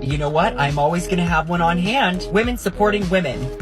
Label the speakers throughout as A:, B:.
A: you know what? I'm always gonna have one on hand. Women supporting women.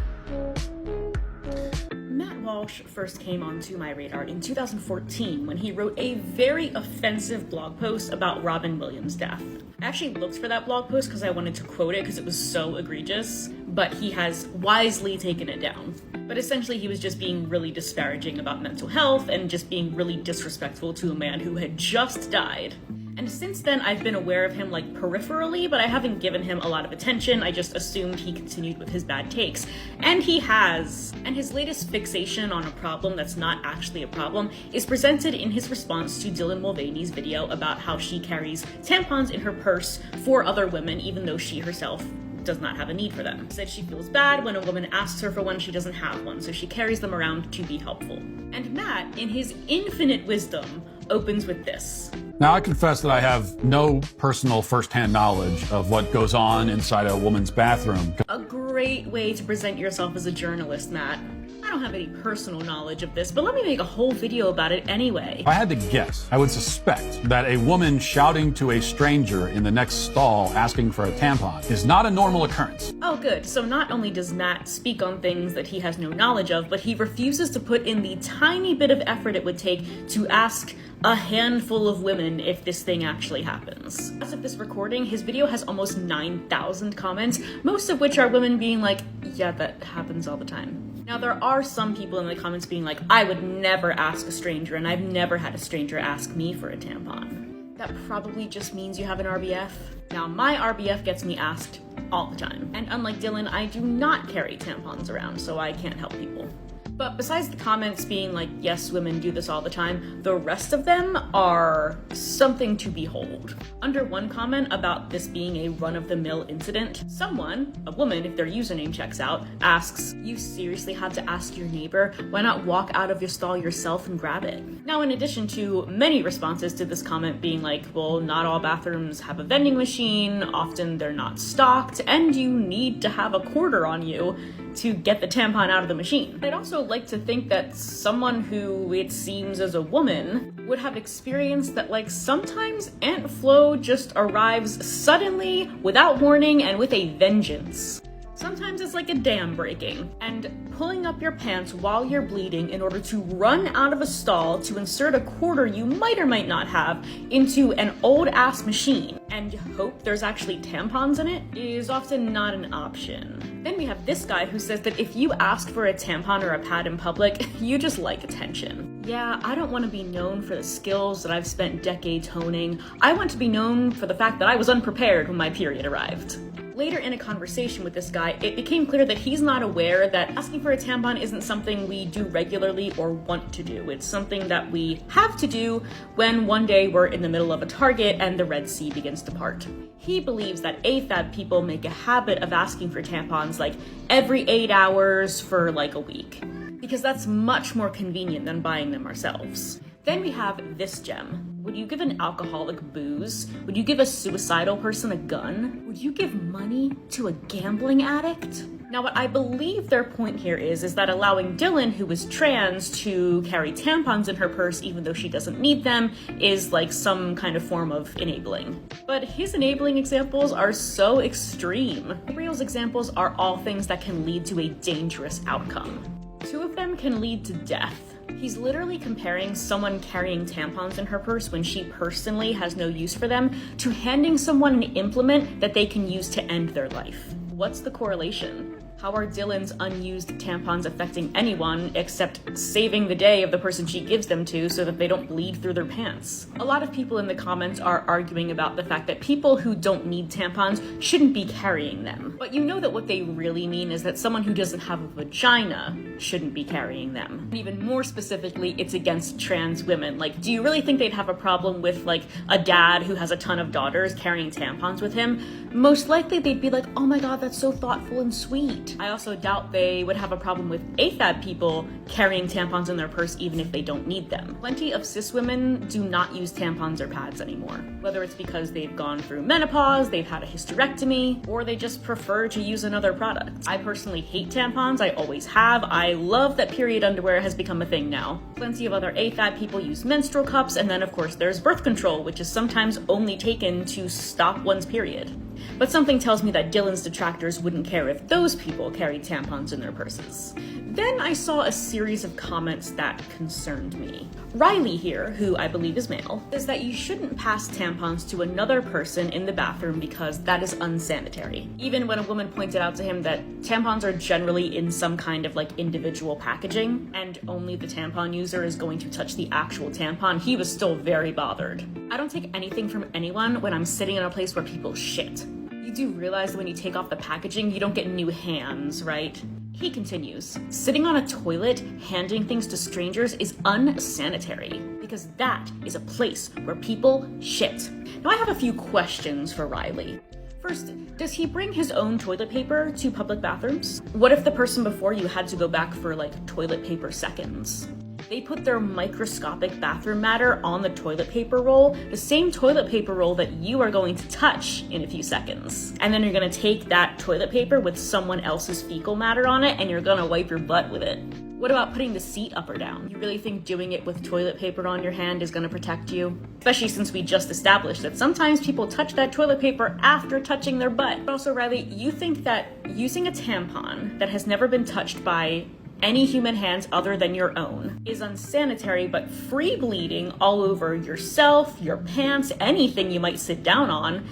B: Walsh first came onto my radar in 2014 when he wrote a very offensive blog post about Robin Williams' death. I actually looked for that blog post because I wanted to quote it because it was so egregious, but he has wisely taken it down. But essentially he was just being really disparaging about mental health and just being really disrespectful to a man who had just died. And since then, I've been aware of him like peripherally, but I haven't given him a lot of attention. I just assumed he continued with his bad takes. And he has. And his latest fixation on a problem that's not actually a problem is presented in his response to Dylan Mulvaney's video about how she carries tampons in her purse for other women, even though she herself does not have a need for them. She said she feels bad when a woman asks her for one, she doesn't have one, so she carries them around to be helpful. And Matt, in his infinite wisdom, opens with this.
C: Now, I confess that I have no personal first-hand knowledge of what goes on inside a woman's bathroom.
B: A great way to present yourself as a journalist, Matt. I don't have any personal knowledge of this, but let me make a whole video about it anyway.
C: If I had to guess, I would suspect that a woman shouting to a stranger in the next stall asking for a tampon is not a normal occurrence.
B: Oh, good. So not only does Matt speak on things that he has no knowledge of, but he refuses to put in the tiny bit of effort it would take to ask a handful of women if this thing actually happens. As of this recording, his video has almost 9,000 comments, most of which are women being like, yeah, that happens all the time. Now, there are some people in the comments being like, I would never ask a stranger, and I've never had a stranger ask me for a tampon. That probably just means you have an RBF. Now, my RBF gets me asked all the time. And unlike Dylan, I do not carry tampons around, so I can't help people. But besides the comments being like, yes, women do this all the time, the rest of them are something to behold. Under one comment about this being a run-of-the-mill incident, someone, a woman if their username checks out, asks, you seriously had to ask your neighbor? Why not walk out of your stall yourself and grab it? Now, in addition to many responses to this comment being like, well, not all bathrooms have a vending machine, often they're not stocked, and you need to have a quarter on you to get the tampon out of the machine. I'd also like to think that someone who, it seems as a woman, would have experienced that like sometimes Aunt Flo just arrives suddenly, without warning, and with a vengeance. Sometimes it's like a dam breaking, and pulling up your pants while you're bleeding in order to run out of a stall to insert a quarter you might or might not have into an old-ass machine and hope there's actually tampons in it is often not an option. Then we have this guy who says that if you ask for a tampon or a pad in public, you just like attention. Yeah, I don't want to be known for the skills that I've spent decades honing. I want to be known for the fact that I was unprepared when my period arrived. Later in a conversation with this guy, it became clear that he's not aware that asking for a tampon isn't something we do regularly or want to do. It's something that we have to do when one day we're in the middle of a Target and the Red Sea begins to part. He believes that AFAB people make a habit of asking for tampons like every 8 hours for like a week, because that's much more convenient than buying them ourselves. Then we have this gem. Would you give an alcoholic booze? Would you give a suicidal person a gun? Would you give money to a gambling addict? Now, what I believe their point here is that allowing Dylan, who is trans, to carry tampons in her purse even though she doesn't need them is like some kind of form of enabling. But his enabling examples are so extreme. Gabriel's examples are all things that can lead to a dangerous outcome. 2 of them can lead to death. He's literally comparing someone carrying tampons in her purse when she personally has no use for them to handing someone an implement that they can use to end their life. What's the correlation? How are Dylan's unused tampons affecting anyone except saving the day of the person she gives them to so that they don't bleed through their pants? A lot of people in the comments are arguing about the fact that people who don't need tampons shouldn't be carrying them. But you know that what they really mean is that someone who doesn't have a vagina shouldn't be carrying them. And even more specifically, it's against trans women. Like, do you really think they'd have a problem with like a dad who has a ton of daughters carrying tampons with him? Most likely they'd be like, oh my god, that's so thoughtful and sweet. I also doubt they would have a problem with AFAB people carrying tampons in their purse even if they don't need them. Plenty of cis women do not use tampons or pads anymore. Whether it's because they've gone through menopause, they've had a hysterectomy, or they just prefer to use another product. I personally hate tampons, I always have. I love that period underwear has become a thing now. Plenty of other AFAB people use menstrual cups, and then of course there's birth control, which is sometimes only taken to stop one's period. But something tells me that Dylan's detractors wouldn't care if those people carried tampons in their purses. Then I saw a series of comments that concerned me. Riley here, who I believe is male, says that you shouldn't pass tampons to another person in the bathroom because that is unsanitary. Even when a woman pointed out to him that tampons are generally in some kind of like individual packaging, and only the tampon user is going to touch the actual tampon, he was still very bothered. I don't take anything from anyone when I'm sitting in a place where people shit. You do realize that when you take off the packaging, you don't get new hands, right? He continues, sitting on a toilet, handing things to strangers is unsanitary, because that is a place where people shit. Now I have a few questions for Riley. First, does he bring his own toilet paper to public bathrooms? What if the person before you had to go back for like toilet paper seconds? They put their microscopic bathroom matter on the toilet paper roll, the same toilet paper roll that you are going to touch in a few seconds. And then you're gonna take that toilet paper with someone else's fecal matter on it and you're gonna wipe your butt with it. What about putting the seat up or down? You really think doing it with toilet paper on your hand is gonna protect you? Especially since we just established that sometimes people touch that toilet paper after touching their butt. But also, Riley, you think that using a tampon that has never been touched by any human hands other than your own is unsanitary, but free bleeding all over yourself, your pants, anything you might sit down on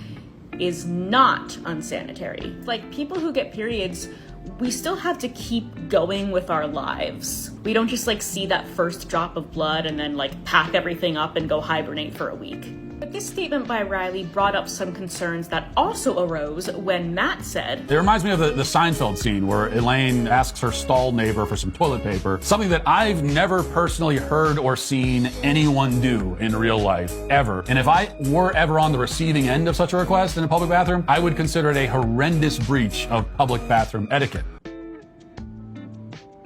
B: is not unsanitary. Like, people who get periods, we still have to keep going with our lives. We don't just like see that first drop of blood and then like pack everything up and go hibernate for a week. But this statement by Riley brought up some concerns that also arose when Matt said,
C: It reminds me of the Seinfeld scene where Elaine asks her stall neighbor for some toilet paper, something that I've never personally heard or seen anyone do in real life, ever. And if I were ever on the receiving end of such a request in a public bathroom, I would consider it a horrendous breach of public bathroom etiquette.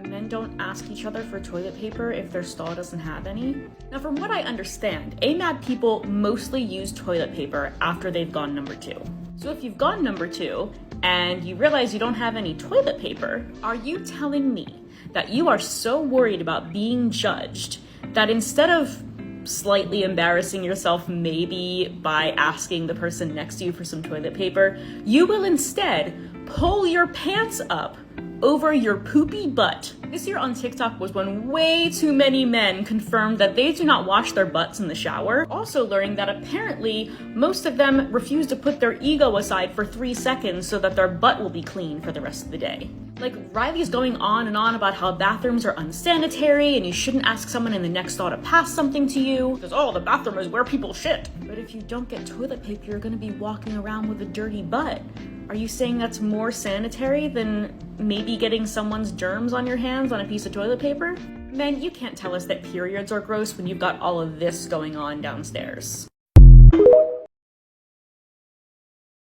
B: Men don't ask each other for toilet paper if their stall doesn't have any. Now, from what I understand, AMAD people mostly use toilet paper after they've gone number 2. So if you've gone number 2 and you realize you don't have any toilet paper, are you telling me that you are so worried about being judged that instead of slightly embarrassing yourself maybe by asking the person next to you for some toilet paper, you will instead pull your pants up over your poopy butt? This year on TikTok was when way too many men confirmed that they do not wash their butts in the shower. Also learning that apparently most of them refuse to put their ego aside for 3 seconds so that their butt will be clean for the rest of the day. Like, Riley's going on and on about how bathrooms are unsanitary and you shouldn't ask someone in the next stall to pass something to you because, oh, the bathroom is where people shit. But if you don't get toilet paper, you're gonna be walking around with a dirty butt. Are you saying that's more sanitary than maybe getting someone's germs on your hands on a piece of toilet paper? Men, you can't tell us that periods are gross when you've got all of this going on downstairs.